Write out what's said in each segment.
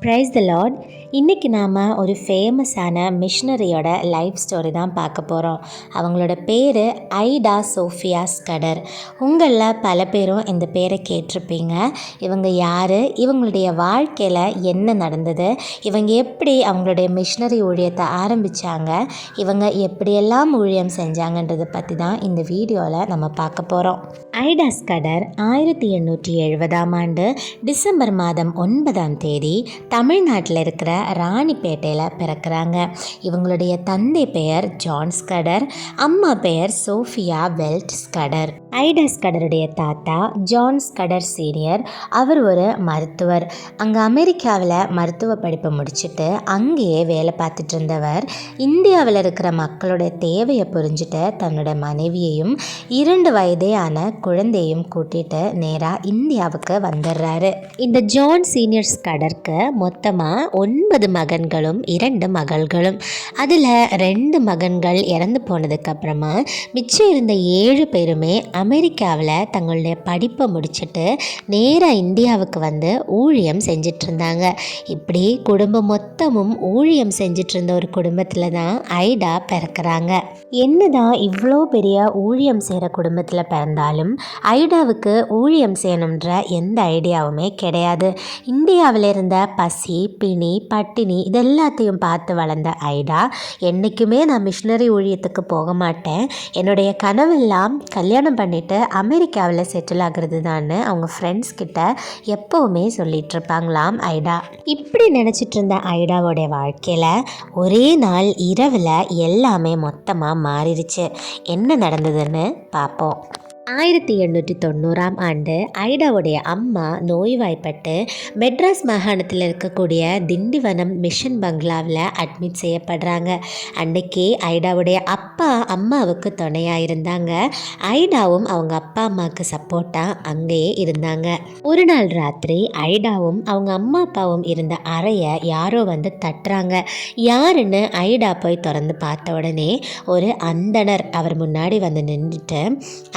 Price த Lord. இன்றைக்கி நாம் ஒரு ஃபேமஸான மிஷனரியோட லைஃப் ஸ்டோரி தான் பார்க்க போகிறோம். அவங்களோட பேர் ஐடா சோஃபியா ஸ்கடர். உங்களில் பல பேரும் இந்த பேரை கேட்டிருப்பீங்க. இவங்க யார், இவங்களுடைய வாழ்க்கையில் என்ன நடந்தது, இவங்க எப்படி அவங்களுடைய மிஷனரி ஊழியத்தை ஆரம்பித்தாங்க, இவங்க எப்படியெல்லாம் ஊழியம் செஞ்சாங்கன்றதை பற்றி தான் இந்த வீடியோவில் நம்ம பார்க்க போகிறோம். ஐடா ஸ்கடர் 1870 டிசம்பர் மாதம் 9 தமிழ்நாட்டில் இருக்கிற ராணிப்பேட்டையில் பிறக்கிறாங்க. இவங்களுடைய தந்தை பெயர் ஜான் ஸ்கடர், அம்மா பெயர் சோஃபியா வெல்ட் ஸ்கடர். ஐடா ஸ்கடருடைய தாத்தா ஜான் ஸ்கடர் சீனியர். அவர் ஒரு மருத்துவர். அங்கே அமெரிக்காவில் மருத்துவ படிப்பை முடிச்சுட்டு அங்கேயே வேலை பார்த்துட்டு இருந்தவர் இந்தியாவில் இருக்கிற மக்களுடைய தேவையை புரிஞ்சுட்டு தன்னோட மனைவியையும் 2 வயதே ஆன குழந்தையும் கூட்டிட்டு நேராக இந்தியாவுக்கு வந்துடுறாரு. இந்த ஜான் சீனியர் ஸ்கடருக்கு மொத்தமாக 9 மகன்களும் 2 மகள்களும். அதில் 2 மகன்கள் இறந்து போனதுக்கப்புறமா மிச்சம் இருந்த 7 பேருமே அமெரிக்காவில் தங்களுடைய படிப்பை முடிச்சுட்டு நேராக இந்தியாவுக்கு வந்து ஊழியம் செஞ்சிட்டு இருந்தாங்க. இப்படி குடும்பம் மொத்தமும் ஊழியம் செஞ்சிட்டு இருந்த ஒரு குடும்பத்தில் தான் ஐடா பிறக்கிறாங்க. என்னதான் இவ்வளோ பெரிய ஊழியம் செய்கிற குடும்பத்தில் பிறந்தாலும் ஐடாவுக்கு ஊழியம் செய்யணுன்ற எந்த ஐடியாவுமே கிடையாது. இந்தியாவில் இருந்த பசி, பிணி, பட்டினி இதெல்லாத்தையும் பார்த்து வளர்ந்த ஐடா என்றைக்குமே நான் மிஷினரி ஊழியத்துக்கு போக மாட்டேன், என்னுடைய கனவெல்லாம் கல்யாணம் பண்ணிவிட்டு அமெரிக்காவில் செட்டில் ஆகிறது தான் அவங்க ஃப்ரெண்ட்ஸ் கிட்ட எப்போவுமே சொல்லிட்டு இருப்பாங்களாம் ஐடா. இப்படி நினச்சிட்டு இருந்த ஐடாவோடைய வாழ்க்கையில் ஒரே நாள் இரவில் எல்லாமே மொத்தமாக மாறிடுச்சு. என்ன நடந்ததுன்னு பார்ப்போம். 1890 ஐடாவுடைய அம்மா நோய்வாய்ப்பட்டு மெட்ராஸ் மாகாணத்தில் இருக்கக்கூடிய திண்டிவனம் மிஷன் பங்களாவில் அட்மிட் செய்யப்படுறாங்க. அன்னைக்கு ஐடாவுடைய அப்பா அம்மாவுக்கு துணையாக இருந்தாங்க. ஐடாவும் அவங்க அப்பா அம்மாவுக்கு சப்போர்ட்டாக அங்கேயே இருந்தாங்க. ஒரு நாள் ராத்திரி ஐடாவும் அவங்க அம்மா அப்பாவும் இருந்த அறையை யாரோ வந்து தட்டுறாங்க. யாருன்னு ஐடா போய் திறந்து பார்த்த உடனே ஒரு அந்தணர் அவர் முன்னாடி வந்து நின்றுட்டு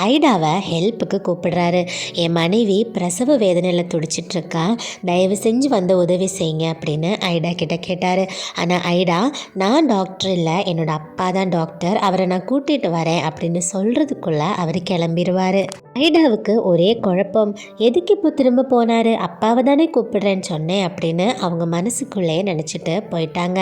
ஐடா ஹெல்ப்புக்கு கூப்பிடுறாரு. என் மனைவி பிரசவ வேதனையில் துடிச்சிட்ருக்கா, தயவு செஞ்சு வந்து உதவி செய்யுங்க அப்படின்னு ஐடா கிட்ட கேட்டார். ஆனால் ஐடா, நான் டாக்டர் இல்லை, என்னோட அப்பா தான் டாக்டர், அவரை நான் கூட்டிகிட்டு வரேன் அப்படின்னு சொல்கிறதுக்குள்ளே அவர் கிளம்பிடுவார். ஐடாவுக்கு ஒரே குழப்பம். எதுக்கு இப்போ திரும்ப போனார், அப்பாவை தானே கூப்பிடுறேன்னு சொன்னேன் அப்படின்னு அவங்க மனசுக்குள்ளே நினச்சிட்டு போயிட்டாங்க.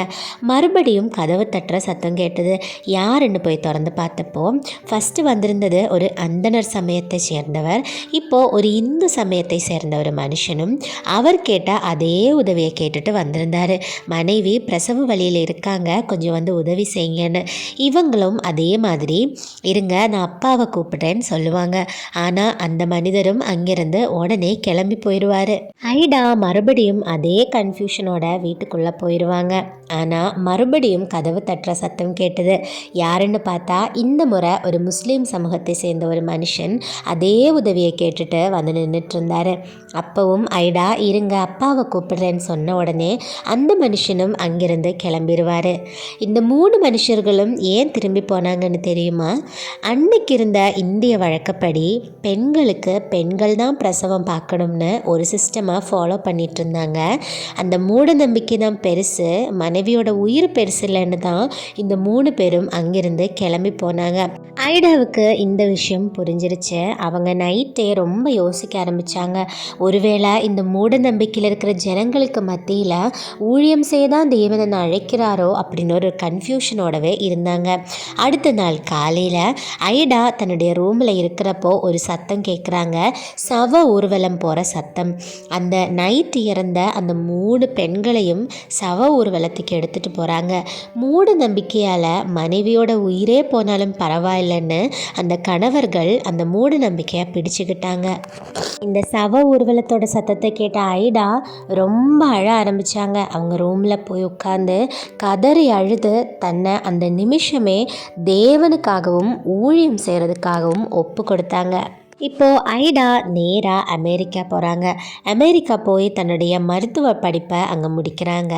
மறுபடியும் கதவு தட்டுற சத்தம் கேட்டது. யாருன்னு போய் திறந்து பார்த்தப்போ ஃபஸ்ட்டு வந்திருந்தது ஒரு அந்தனர் சமயத்தை சேர்ந்தவர், இப்போது ஒரு இந்து சமயத்தை சேர்ந்த ஒரு மனுஷனும் அவர் கேட்ட அதே உதவியை கேட்டுட்டு வந்திருந்தார். மனைவி பிரசவ வழியில் இருக்காங்க, கொஞ்சம் வந்து உதவி செய்யுங்கன்னு. இவங்களும் அதே மாதிரி இருங்க நான் அப்பாவை கூப்பிட்றேன்னு சொல்லுவாங்க. ஆனால் அந்த மனிதரும் அங்கிருந்து உடனே கிளம்பி போயிடுவார். ஐடா மறுபடியும் அதே கன்ஃபியூஷனோட வீட்டுக்குள்ளே போயிடுவாங்க. ஆனால் மறுபடியும் கதவு தட்டுற சத்தம் கேட்டது. யாருன்னு பார்த்தா இந்த முறை ஒரு முஸ்லீம் சமூகத்தை சேர்ந்த ஒரு மனுஷன் அதே உதவியை கேட்டுட்டு வந்து நின்றுட்டு இருந்தார். அப்பவும் ஐடா இருங்க அப்பாவை கூப்பிடுறேன்னு சொன்ன உடனே அந்த மனுஷனும் அங்கிருந்து கிளம்பிடுவார். இந்த 3 மனுஷர்களும் ஏன் திரும்பி போனாங்கன்னு தெரியுமா? அன்னைக்கு இருந்த இந்திய வழக்கப்படி பெண்களுக்கு பெண்கள் தான் பிரசவம் பார்க்கணும்னு ஒரு சிஸ்டமாக ஃபாலோ பண்ணிட்டு இருந்தாங்க. அந்த மூட நம்பிக்கை தான் பெருசு, மனைவியோட உயிர் பெருசு இல்லைன்னு தான் இந்த 3 பேரும் அங்கிருந்து கிளம்பி போனாங்க. ஐடாவுக்கு இந்த விஷயம் புரிஞ்சிருச்சு. அவங்க நைட்டே ரொம்ப யோசிக்க ஆரம்பித்தாங்க. ஒருவேளை இந்த மூட நம்பிக்கையில் இருக்கிற ஜனங்களுக்கு மத்தியில் ஊழியம் செய்ய தான் தேவனை அழைக்கிறாரோ அப்படின்னு ஒரு கன்ஃபியூஷனோடவே இருந்தாங்க. அடுத்த நாள் காலையில் ஐடா தன்னுடைய ரூமில் இருக்கிறப்போ ஒரு சத்தம் கேட்குறாங்க. சவ ஊர்வலம் போகிற சத்தம். அந்த நைட்டு இறந்த அந்த 3 பெண்களையும் சவ ஊர்வலத்துக்கு எடுத்துகிட்டு போகிறாங்க. மூட நம்பிக்கையால் மனைவியோட உயிரே போனாலும் பரவாயில்லைன்னு அந்த கணவர்கள் அந்த மூட நம்பிக்கையை பிடிச்சுக்கிட்டாங்க. இந்த சவ ஊர்வலத்தோட சத்தத்தை கேட்ட ஐடா ரொம்ப அழ ஆரம்பித்தாங்க. அவங்க ரூமில் போய் உட்காந்து கதறி அழுது தன்னை அந்த நிமிஷமே தேவனுக்காகவும் ஊழியம் செய்கிறதுக்காகவும் ஒப்பு கொடுத்தாங்க. இப்போது ஐடா நேராக அமெரிக்கா போகிறாங்க. அமெரிக்கா போய் தன்னுடைய மருத்துவ படிப்பை அங்கே முடிக்கிறாங்க.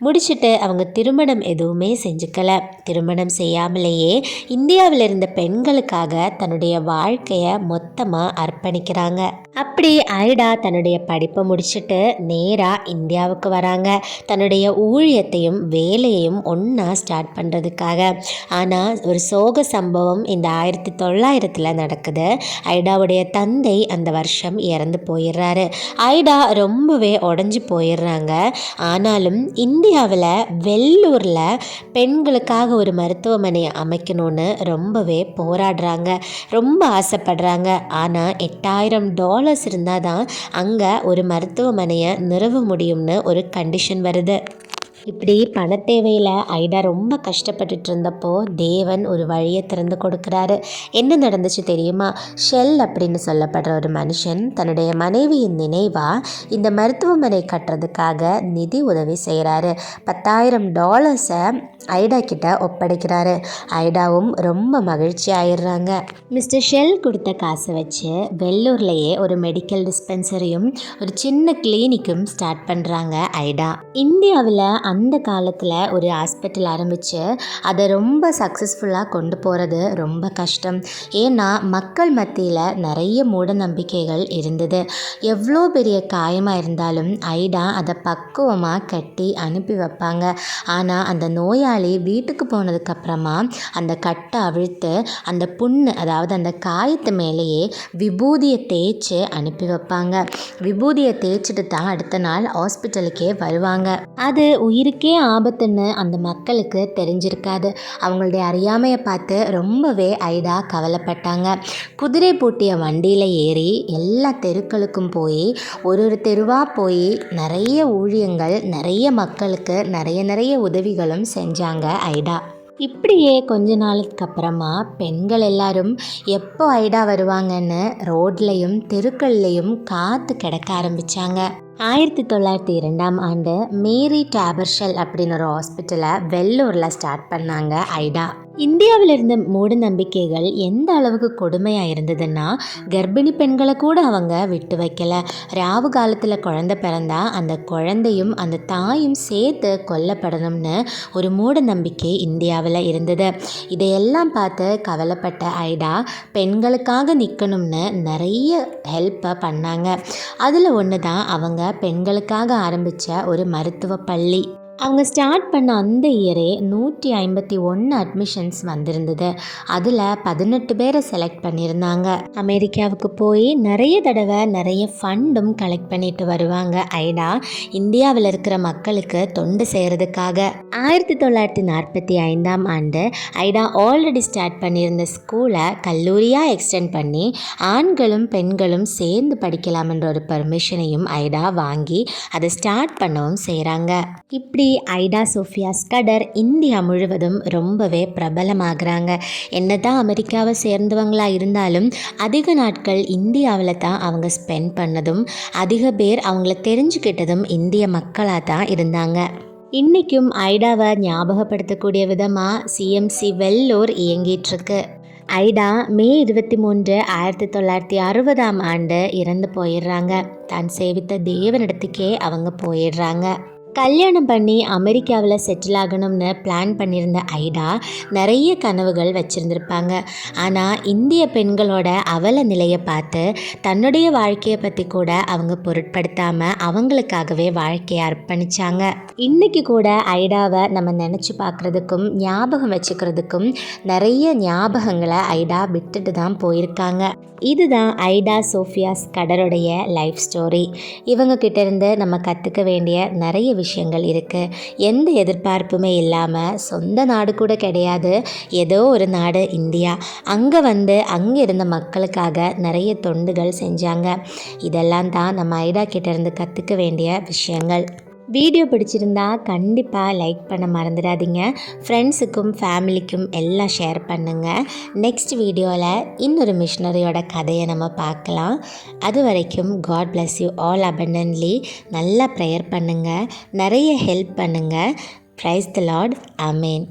முடிச்சுட்டு அவங்க திருமணம் எதுவுமே செஞ்சுக்கலை. திருமணம் செய்யாமலேயே இந்தியாவில் இருந்த பெண்களுக்காக தன்னுடைய வாழ்க்கையை மொத்தமாக அர்ப்பணிக்கிறாங்க. அப்படி ஐடா தன்னுடைய படிப்பை முடிச்சுட்டு நேராக இந்தியாவுக்கு வராங்க, தன்னுடைய ஊழியத்தையும் வேலையையும் ஒன்றா ஸ்டார்ட் பண்ணுறதுக்காக. ஆனால் ஒரு சோக சம்பவம் இந்த 1900 நடக்குது. ஐடாவுடைய தந்தை அந்த வருஷம் இறந்து போயிடுறாரு. ஐடா ரொம்பவே உடஞ்சி போயிடுறாங்க. ஆனாலும் இந்தியாவில் வெள்ளூரில் பெண்களுக்காக ஒரு மருத்துவமனையை அமைக்கணும்னு ரொம்பவே போராடுறாங்க, ரொம்ப ஆசைப்படுறாங்க. ஆனால் $8000 இருந்தால் தான் அங்கே ஒரு மருத்துவமனையை நிறுவ முடியும்னு ஒரு கண்டிஷன் வருது. இப்படி பண தேவையில் ஐடா ரொம்ப கஷ்டப்பட்டுட்டு இருந்தப்போ தேவன் ஒரு வழியை திறந்து கொடுக்குறாரு. என்ன நடந்துச்சு தெரியுமா? ஷெல் அப்படின்னு சொல்லப்படுற ஒரு மனுஷன் தன்னுடைய மனைவியின் நினைவாக இந்த மருத்துவமனை கட்டுறதுக்காக நிதி உதவி செய்கிறாரு. $10,000 ஐடா கிட்ட ஒப்படைக்கிறாரு. ஐடாவும் ரொம்ப மகிழ்ச்சி ஆயிடுறாங்க. மிஸ்டர் ஷெல் கொடுத்த காசை வச்சு வெள்ளூர்லேயே ஒரு மெடிக்கல் டிஸ்பென்சரியும் ஒரு சின்ன கிளினிக்கும் ஸ்டார்ட் பண்ணுறாங்க ஐடா. இந்தியாவில் அந்த காலத்தில் ஒரு ஹாஸ்பிட்டல் ஆரம்பித்து அதை ரொம்ப சக்ஸஸ்ஃபுல்லாக கொண்டு போகிறது ரொம்ப கஷ்டம். ஏன்னா மக்கள் மத்தியில் நிறைய மூட நம்பிக்கைகள் இருந்தது. எவ்வளோ பெரிய காயமாக இருந்தாலும் ஐடா அதை பக்குவமாக கட்டி அனுப்பி வைப்பாங்க. ஆனால் அந்த நோயாளி வீட்டுக்கு போனதுக்கப்புறமா அந்த கட்டை அவிழ்த்து அந்த புண்ணு, அதாவது அந்த காயத்து மேலேயே விபூதியை தேய்ச்சி அனுப்பி வைப்பாங்க. விபூதியை தேய்ச்சிட்டு தான் அடுத்த நாள் ஹாஸ்பிட்டலுக்கே வருவாங்க. அது உயிருக்கே ஆபத்துன்னு அந்த மக்களுக்கு தெரிஞ்சிருக்காது. அவங்களுடைய அறியாமையை பார்த்து ரொம்பவே ஐடா கவலைப்பட்டாங்க. குதிரை பூட்டிய வண்டியில் ஏறி எல்லா தெருக்களுக்கும் போய் ஒரு தெருவாக போய் நிறைய ஊழியங்கள், நிறைய மக்களுக்கு நிறைய உதவிகளும் செஞ்சாங்க ஐடா. இப்படியே கொஞ்ச நாளுக்கு அப்புறமா பெண்கள் எல்லாரும் எப்போ ஐடா வருவாங்கன்னு ரோட்லையும் தெருக்கள்லையும் காத்து கிடக்க ஆரம்பித்தாங்க. 1902 மேரி டாபர்ஷல் அப்படின்னு ஒரு ஹாஸ்பிட்டலை வெள்ளூரில் ஸ்டார்ட் பண்ணாங்க ஐடா. இந்தியாவில் இருந்த மூட நம்பிக்கைகள் எந்த அளவுக்கு கொடுமையாக இருந்ததுன்னா, கர்ப்பிணி பெண்களை கூட அவங்க விட்டு வைக்கல. ராவு காலத்தில் குழந்தை பிறந்தா அந்த குழந்தையும் அந்த தாயும் சேர்த்து கொல்லப்படணும்னு ஒரு மூட நம்பிக்கை இந்தியாவில் இருந்தது. இதையெல்லாம் பார்த்து கவலைப்பட்ட ஐடா பெண்களுக்காக நிற்கணும்னு நிறைய ஹெல்ப்பை பண்ணாங்க. அதில் ஒன்று தான் அவங்க பெண்களுக்காக ஆரம்பித்த ஒரு மருத்துவ பள்ளி. அவங்க ஸ்டார்ட் பண்ண அந்த இயரே 151 அட்மிஷன்ஸ் வந்திருந்தது. அதில் 18 பேரை செலக்ட் பண்ணியிருந்தாங்க. அமெரிக்காவுக்கு போய் நிறைய தடவை நிறைய ஃபண்டும் கலெக்ட் பண்ணிட்டு வருவாங்க ஐடா, இந்தியாவில் இருக்கிற மக்களுக்கு தொண்டு செய்கிறதுக்காக. 1945 ஐடா ஆல்ரெடி ஸ்டார்ட் பண்ணியிருந்த ஸ்கூலை கல்லூரியாக எக்ஸ்டெண்ட் பண்ணி ஆண்களும் பெண்களும் சேர்ந்து படிக்கலாம்ன்ற ஒரு பர்மிஷனையும் ஐடா வாங்கி அதை ஸ்டார்ட் பண்ணவும் செய்கிறாங்க. இப்படி ஐடா சோஃபியா ஸ்கடர் இந்தியா முழுவதும் ரொம்பவே பிரபலமாகறாங்க. என்னதான் அமெரிக்காவை சேர்ந்தவங்களாக இருந்தாலும் அதிக நாட்கள் இந்தியாவில் தான் அவங்க ஸ்பெண்ட் பண்ணதும் அதிக பேர் அவங்கள தெரிஞ்சுக்கிட்டதும் இந்திய மக்களாக தான் இருந்தாங்க. இன்றைக்கும் ஐடாவை ஞாபகப்படுத்தக்கூடிய விதமாக சிஎம்சி வெள்ளூர் இயங்கிட்டுருக்கு. ஐடா மே 23, 1960 இறந்து போயிடுறாங்க. தான் சேவித்த தேவனிடத்துக்கே அவங்க போயிடுறாங்க. கல்யாணம் பண்ணி அமெரிக்காவில் செட்டில் ஆகணும்னு பிளான் பண்ணியிருந்த ஐடா நிறைய கனவுகள் வச்சுருந்துருப்பாங்க. ஆனால் இந்திய பெண்களோட அவல நிலையை பார்த்து தன்னுடைய வாழ்க்கையை பற்றி கூட அவங்க பொருட்படுத்தாமல் அவங்களுக்காகவே வாழ்க்கையை அர்ப்பணித்தாங்க. இன்றைக்கி கூட ஐடாவை நம்ம நினச்சி பார்க்குறதுக்கும் ஞாபகம் வச்சுக்கிறதுக்கும் நிறைய ஞாபகங்களை ஐடா விட்டுட்டு தான் போயிருக்காங்க. இதுதான் ஐடா சோஃபியா ஸ்கடருடைய லைஃப் ஸ்டோரி. இவங்கக்கிட்ட இருந்து நம்ம கற்றுக்க வேண்டிய நிறைய விஷயங்கள் இருக்குது. எந்த எதிர்பார்ப்புமே இல்லாமல், சொந்த நாடு கூட கிடையாது, ஏதோ ஒரு நாடு இந்தியா, அங்கே அங்கே இருந்த மக்களுக்காக நிறைய தொண்டுகள் செஞ்சாங்க. இதெல்லாம் தான் நம்ம ஐடா கிட்டேருந்து கற்றுக்க வேண்டிய விஷயங்கள். வீடியோ பிடிச்சிருந்தா கண்டிப்பாக லைக் பண்ண மறந்துடாதீங்க. ஃப்ரெண்ட்ஸுக்கும் ஃபேமிலிக்கும் எல்லாம் ஷேர் பண்ணுங்கள். நெக்ஸ்ட் வீடியோவில் இன்னொரு மிஷனரியோட கதையை நம்ம பார்க்கலாம். அது வரைக்கும் God bless you all abundantly. நல்லா ப்ரேயர் பண்ணுங்கள், நிறைய ஹெல்ப் பண்ணுங்கள். Praise the Lord. ஆமேன்.